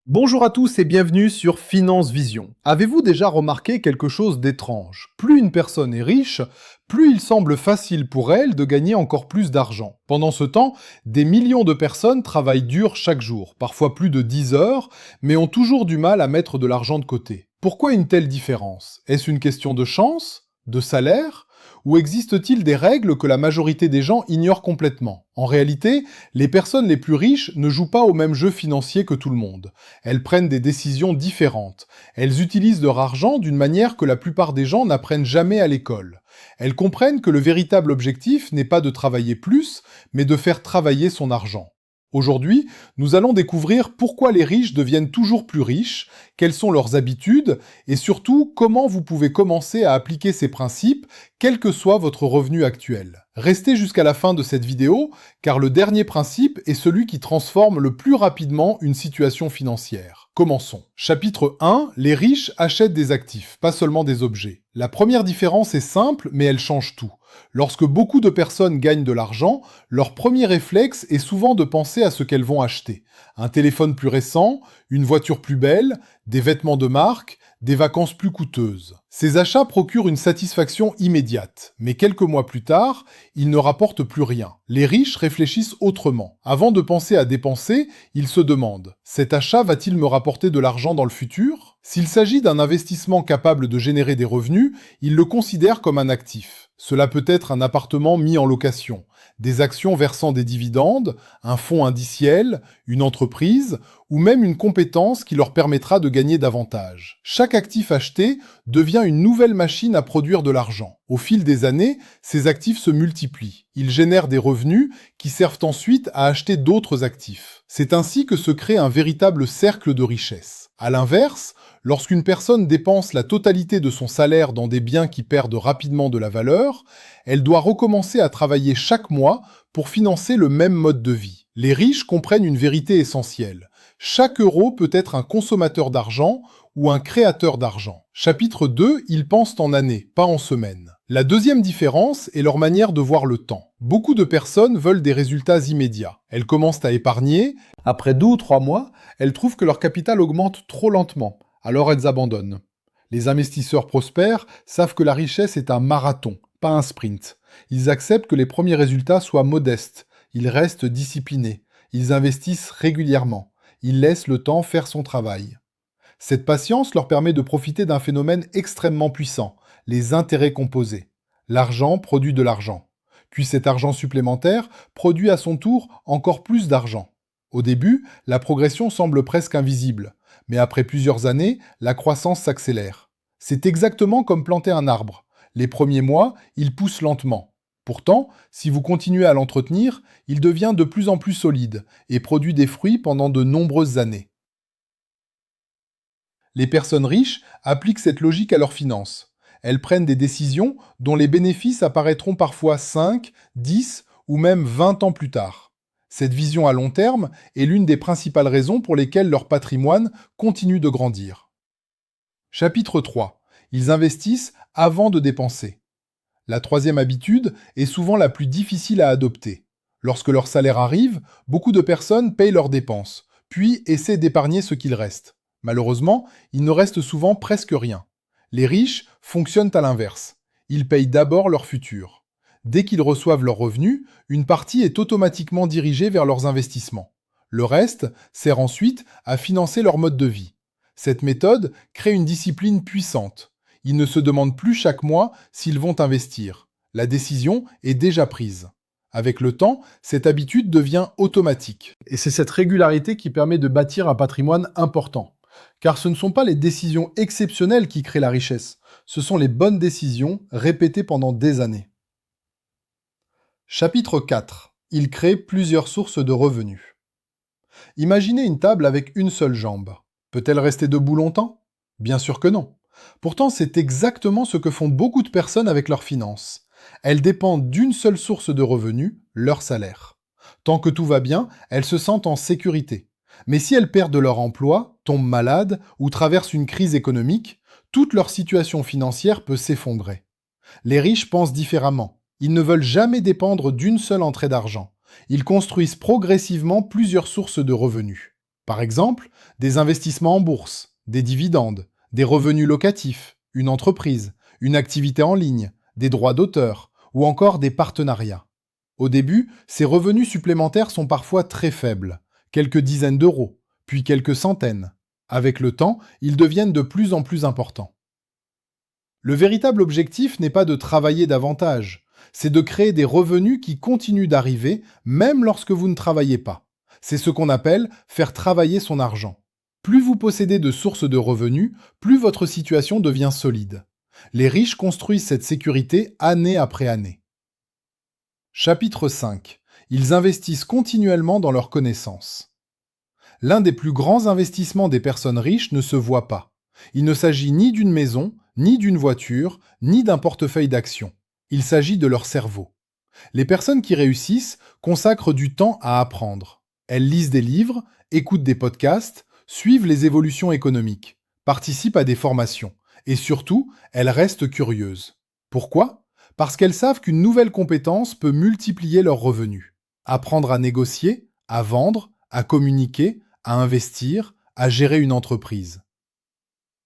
Bonjour à tous et bienvenue sur Finance Vision. Avez-vous déjà remarqué quelque chose d'étrange? Plus une personne est riche, plus il semble facile pour elle de gagner encore plus d'argent. Pendant ce temps, des millions de personnes travaillent dur chaque jour, parfois plus de 10 heures, mais ont toujours du mal à mettre de l'argent de côté. Pourquoi une telle différence? Est-ce une question de chance? De salaire? Ou existe-t-il des règles que la majorité des gens ignorent complètement? En réalité, les personnes les plus riches ne jouent pas au même jeu financier que tout le monde. Elles prennent des décisions différentes. Elles utilisent leur argent d'une manière que la plupart des gens n'apprennent jamais à l'école. Elles comprennent que le véritable objectif n'est pas de travailler plus, mais de faire travailler son argent. Aujourd'hui, nous allons découvrir pourquoi les riches deviennent toujours plus riches, quelles sont leurs habitudes, et surtout comment vous pouvez commencer à appliquer ces principes, quel que soit votre revenu actuel. Restez jusqu'à la fin de cette vidéo, car le dernier principe est celui qui transforme le plus rapidement une situation financière. Commençons. Chapitre 1. Les riches achètent des actifs, pas seulement des objets. La première différence est simple, mais elle change tout. Lorsque beaucoup de personnes gagnent de l'argent, leur premier réflexe est souvent de penser à ce qu'elles vont acheter. Un téléphone plus récent, une voiture plus belle, des vêtements de marque, des vacances plus coûteuses. Ces achats procurent une satisfaction immédiate, mais quelques mois plus tard, ils ne rapportent plus rien. Les riches réfléchissent autrement. Avant de penser à dépenser, ils se demandent « Cet achat va-t-il me rapporter de l'argent dans le futur ?» S'il s'agit d'un investissement capable de générer des revenus, ils le considèrent comme un actif. Cela peut être un appartement mis en location, des actions versant des dividendes, un fonds indiciel, une entreprise, ou même une compétence qui leur permettra de gagner davantage. Chaque actif acheté devient une nouvelle machine à produire de l'argent. Au fil des années, ces actifs se multiplient. Ils génèrent des revenus qui servent ensuite à acheter d'autres actifs. C'est ainsi que se crée un véritable cercle de richesse. À l'inverse, lorsqu'une personne dépense la totalité de son salaire dans des biens qui perdent rapidement de la valeur, elle doit recommencer à travailler chaque mois pour financer le même mode de vie. Les riches comprennent une vérité essentielle. Chaque euro peut être un consommateur d'argent ou un créateur d'argent. Chapitre 2, ils pensent en années, pas en semaines. La deuxième différence est leur manière de voir le temps. Beaucoup de personnes veulent des résultats immédiats. Elles commencent à épargner. Après 2 ou 3 mois, elles trouvent que leur capital augmente trop lentement. Alors elles abandonnent. Les investisseurs prospères savent que la richesse est un marathon, pas un sprint. Ils acceptent que les premiers résultats soient modestes. Ils restent disciplinés. Ils investissent régulièrement. Ils laissent le temps faire son travail. Cette patience leur permet de profiter d'un phénomène extrêmement puissant, les intérêts composés. L'argent produit de l'argent. Puis cet argent supplémentaire produit à son tour encore plus d'argent. Au début, la progression semble presque invisible, mais après plusieurs années, la croissance s'accélère. C'est exactement comme planter un arbre. Les premiers mois, il pousse lentement. Pourtant, si vous continuez à l'entretenir, il devient de plus en plus solide et produit des fruits pendant de nombreuses années. Les personnes riches appliquent cette logique à leurs finances. Elles prennent des décisions dont les bénéfices apparaîtront parfois 5, 10 ou même 20 ans plus tard. Cette vision à long terme est l'une des principales raisons pour lesquelles leur patrimoine continue de grandir. Chapitre 3. Ils investissent avant de dépenser. La troisième habitude est souvent la plus difficile à adopter. Lorsque leur salaire arrive, beaucoup de personnes payent leurs dépenses, puis essaient d'épargner ce qu'il reste. Malheureusement, il ne reste souvent presque rien. Les riches fonctionnent à l'inverse. Ils payent d'abord leur futur. Dès qu'ils reçoivent leurs revenus, une partie est automatiquement dirigée vers leurs investissements. Le reste sert ensuite à financer leur mode de vie. Cette méthode crée une discipline puissante. Ils ne se demandent plus chaque mois s'ils vont investir. La décision est déjà prise. Avec le temps, cette habitude devient automatique. Et c'est cette régularité qui permet de bâtir un patrimoine important. Car ce ne sont pas les décisions exceptionnelles qui créent la richesse, ce sont les bonnes décisions répétées pendant des années. Chapitre 4. Il crée plusieurs sources de revenus. Imaginez une table avec une seule jambe. Peut-elle rester debout longtemps? Bien sûr que non. Pourtant, c'est exactement ce que font beaucoup de personnes avec leurs finances. Elles dépendent d'une seule source de revenus, leur salaire. Tant que tout va bien, elles se sentent en sécurité. Mais si elles perdent leur emploi, tombent malades ou traversent une crise économique, toute leur situation financière peut s'effondrer. Les riches pensent différemment. Ils ne veulent jamais dépendre d'une seule entrée d'argent. Ils construisent progressivement plusieurs sources de revenus. Par exemple, des investissements en bourse, des dividendes, des revenus locatifs, une entreprise, une activité en ligne, des droits d'auteur ou encore des partenariats. Au début, ces revenus supplémentaires sont parfois très faibles, quelques dizaines d'euros, puis quelques centaines. Avec le temps, ils deviennent de plus en plus importants. Le véritable objectif n'est pas de travailler davantage, c'est de créer des revenus qui continuent d'arriver même lorsque vous ne travaillez pas. C'est ce qu'on appelle faire travailler son argent. Plus vous possédez de sources de revenus, plus votre situation devient solide. Les riches construisent cette sécurité année après année. Chapitre 5. Ils investissent continuellement dans leurs connaissances. L'un des plus grands investissements des personnes riches ne se voit pas. Il ne s'agit ni d'une maison, ni d'une voiture, ni d'un portefeuille d'actions. Il s'agit de leur cerveau. Les personnes qui réussissent consacrent du temps à apprendre. Elles lisent des livres, écoutent des podcasts, suivent les évolutions économiques, participent à des formations, et surtout, elles restent curieuses. Pourquoi ? Parce qu'elles savent qu'une nouvelle compétence peut multiplier leurs revenus. Apprendre à négocier, à vendre, à communiquer, à investir, à gérer une entreprise.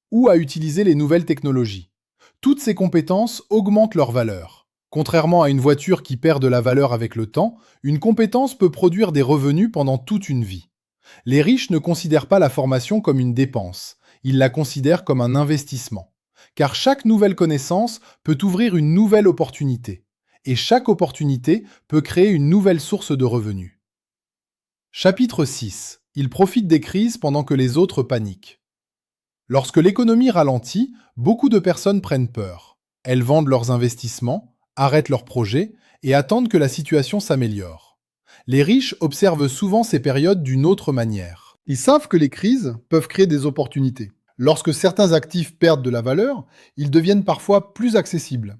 Ou à utiliser les nouvelles technologies. Toutes ces compétences augmentent leur valeur. Contrairement à une voiture qui perd de la valeur avec le temps, une compétence peut produire des revenus pendant toute une vie. Les riches ne considèrent pas la formation comme une dépense, ils la considèrent comme un investissement. Car chaque nouvelle connaissance peut ouvrir une nouvelle opportunité. Et chaque opportunité peut créer une nouvelle source de revenus. Chapitre 6. Ils profitent des crises pendant que les autres paniquent. Lorsque l'économie ralentit, beaucoup de personnes prennent peur. Elles vendent leurs investissements, arrêtent leurs projets et attendent que la situation s'améliore. Les riches observent souvent ces périodes d'une autre manière. Ils savent que les crises peuvent créer des opportunités. Lorsque certains actifs perdent de la valeur, ils deviennent parfois plus accessibles.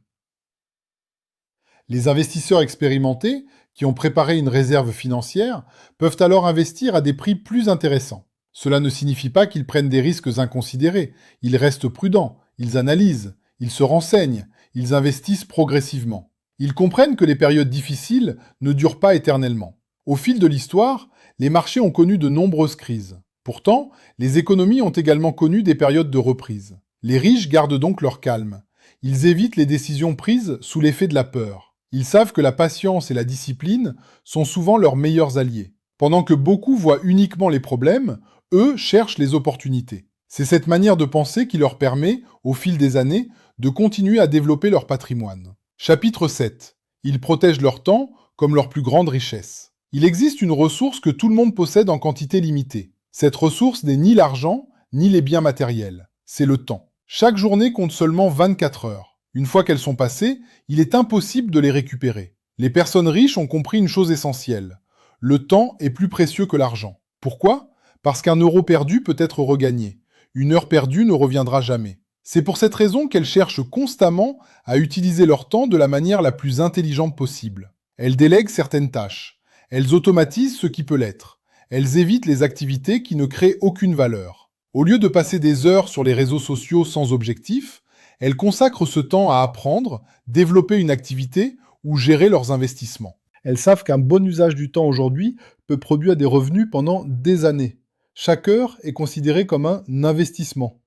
Les investisseurs expérimentés, qui ont préparé une réserve financière, peuvent alors investir à des prix plus intéressants. Cela ne signifie pas qu'ils prennent des risques inconsidérés. Ils restent prudents, ils analysent, ils se renseignent, ils investissent progressivement. Ils comprennent que les périodes difficiles ne durent pas éternellement. Au fil de l'histoire, les marchés ont connu de nombreuses crises. Pourtant, les économies ont également connu des périodes de reprise. Les riches gardent donc leur calme. Ils évitent les décisions prises sous l'effet de la peur. Ils savent que la patience et la discipline sont souvent leurs meilleurs alliés. Pendant que beaucoup voient uniquement les problèmes, eux cherchent les opportunités. C'est cette manière de penser qui leur permet, au fil des années, de continuer à développer leur patrimoine. Chapitre 7. Ils protègent leur temps comme leur plus grande richesse. Il existe une ressource que tout le monde possède en quantité limitée. Cette ressource n'est ni l'argent, ni les biens matériels. C'est le temps. Chaque journée compte seulement 24 heures. Une fois qu'elles sont passées, il est impossible de les récupérer. Les personnes riches ont compris une chose essentielle. Le temps est plus précieux que l'argent. Pourquoi ? Parce qu'un euro perdu peut être regagné. Une heure perdue ne reviendra jamais. C'est pour cette raison qu'elles cherchent constamment à utiliser leur temps de la manière la plus intelligente possible. Elles délèguent certaines tâches. Elles automatisent ce qui peut l'être. Elles évitent les activités qui ne créent aucune valeur. Au lieu de passer des heures sur les réseaux sociaux sans objectif, elles consacrent ce temps à apprendre, développer une activité ou gérer leurs investissements. Elles savent qu'un bon usage du temps aujourd'hui peut produire des revenus pendant des années. Chaque heure est considérée comme un investissement.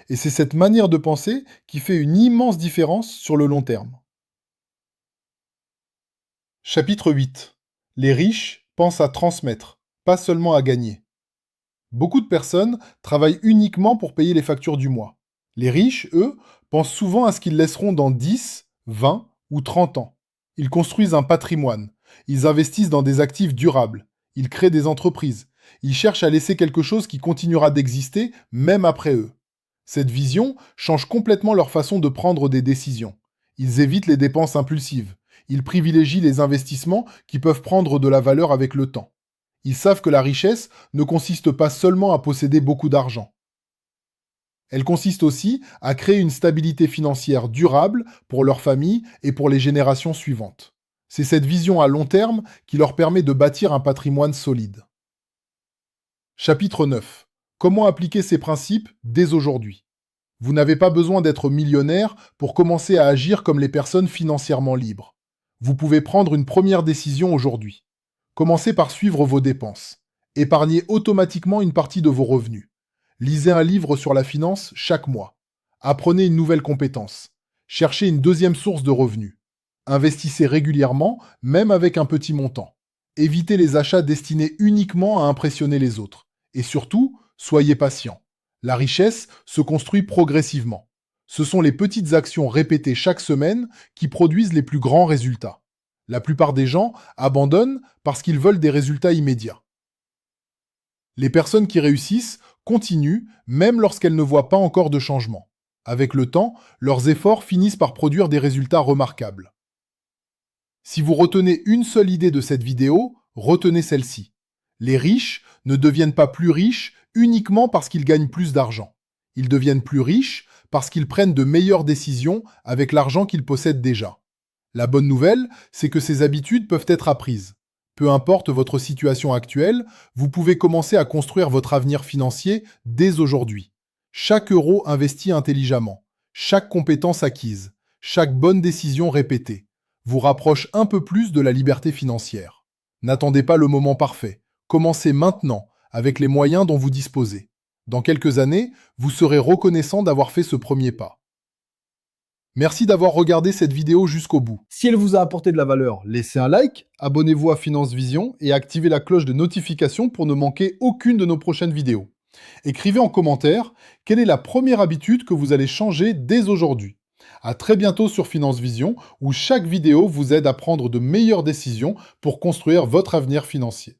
Et c'est cette manière de penser qui fait une immense différence sur le long terme. Chapitre 8. Les riches pensent à transmettre, pas seulement à gagner. Beaucoup de personnes travaillent uniquement pour payer les factures du mois. Les riches, eux, pensent souvent à ce qu'ils laisseront dans 10, 20 ou 30 ans. Ils construisent un patrimoine. Ils investissent dans des actifs durables. Ils créent des entreprises. Ils cherchent à laisser quelque chose qui continuera d'exister même après eux. Cette vision change complètement leur façon de prendre des décisions. Ils évitent les dépenses impulsives. Ils privilégient les investissements qui peuvent prendre de la valeur avec le temps. Ils savent que la richesse ne consiste pas seulement à posséder beaucoup d'argent. Elle consiste aussi à créer une stabilité financière durable pour leur famille et pour les générations suivantes. C'est cette vision à long terme qui leur permet de bâtir un patrimoine solide. Chapitre 9. Comment appliquer ces principes dès aujourd'hui ? Vous n'avez pas besoin d'être millionnaire pour commencer à agir comme les personnes financièrement libres. Vous pouvez prendre une première décision aujourd'hui. Commencez par suivre vos dépenses. Épargnez automatiquement une partie de vos revenus. Lisez un livre sur la finance chaque mois. Apprenez une nouvelle compétence. Cherchez une deuxième source de revenus. Investissez régulièrement, même avec un petit montant. Évitez les achats destinés uniquement à impressionner les autres. Et surtout, soyez patient. La richesse se construit progressivement. Ce sont les petites actions répétées chaque semaine qui produisent les plus grands résultats. La plupart des gens abandonnent parce qu'ils veulent des résultats immédiats. Les personnes qui réussissent continuent même lorsqu'elles ne voient pas encore de changement. Avec le temps, leurs efforts finissent par produire des résultats remarquables. Si vous retenez une seule idée de cette vidéo, retenez celle-ci. Les riches ne deviennent pas plus riches uniquement parce qu'ils gagnent plus d'argent. Ils deviennent plus riches parce qu'ils prennent de meilleures décisions avec l'argent qu'ils possèdent déjà. La bonne nouvelle, c'est que ces habitudes peuvent être apprises. Peu importe votre situation actuelle, vous pouvez commencer à construire votre avenir financier dès aujourd'hui. Chaque euro investi intelligemment, chaque compétence acquise, chaque bonne décision répétée, vous rapproche un peu plus de la liberté financière. N'attendez pas le moment parfait. Commencez maintenant avec les moyens dont vous disposez. Dans quelques années, vous serez reconnaissant d'avoir fait ce premier pas. Merci d'avoir regardé cette vidéo jusqu'au bout. Si elle vous a apporté de la valeur, laissez un like, abonnez-vous à Finance Vision et activez la cloche de notification pour ne manquer aucune de nos prochaines vidéos. Écrivez en commentaire quelle est la première habitude que vous allez changer dès aujourd'hui. À très bientôt sur Finance Vision, où chaque vidéo vous aide à prendre de meilleures décisions pour construire votre avenir financier.